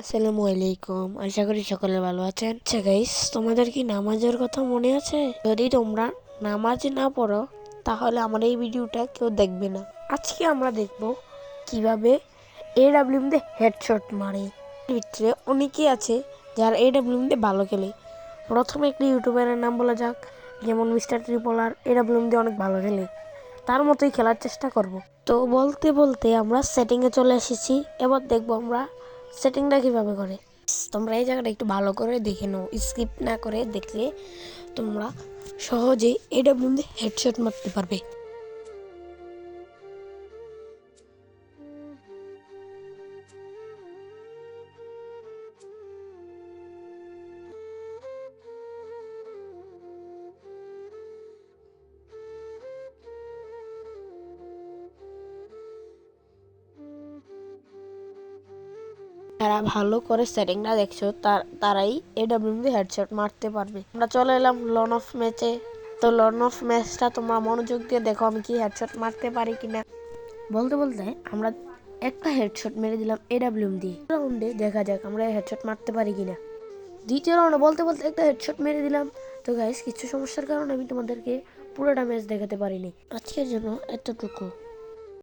আসসালামু আলাইকুম, আশা করি সকলে ভালো আছেন। আচ্ছা গাইস, তোমাদের কি নামাজের কথা মনে আছে? যদি তোমরা নামাজ না পড়ো তাহলে আমার এই ভিডিওটা কেউ দেখবে না। আজকে আমরা দেখব কিভাবে AWM দিয়ে হেডশট মারে। ভিতরে অনেকেই আছে যারা AWM দিয়ে ভালো খেলে। প্রথমে একটি ইউটিউবারের নাম বলা যাক, যেমন মিস্টার ট্রিপলার AWM দিয়ে অনেক ভালো খেলে। তার মতোই খেলার চেষ্টা করব। তো বলতে বলতে আমরা সেটিংয়ে চলে এসেছি। এবার দেখবো আমরা সেটিংটা কিভাবে করে। তোমরা এই জায়গাটা একটু ভালো করে দেখে নাও, স্কিপ না করে দেখলে তোমরা সহজেই AWM দিয়ে হেডশট মারতে পারবে। যারা ভালো করে সেটিংটা দেখছো তারাই AWM দিয়ে হেডশট মারতে পারবে। আমরা চলে এলাম লন অফ ম্যাচে। তো লন অফ ম্যাচটা তোমরা মনোযোগ দিয়ে দেখো আমি কি হেডশট মারতে পারি কিনা। বলতে বলতে আমরা একটা হেডশট মেরে দিলাম AWM দিয়ে। রাউন্ডে দেখা যাক আমরা হেডশট মারতে পারি কিনা। দ্বিতীয় রাউন্ডে বলতে বলতে একটা হেডশট মেরে দিলাম। তো গাইস, কিছু সমস্যার কারণে আমি তোমাদেরকে পুরোটা ম্যাচ দেখাতে পারিনি। আজকের জন্য এতটুকু।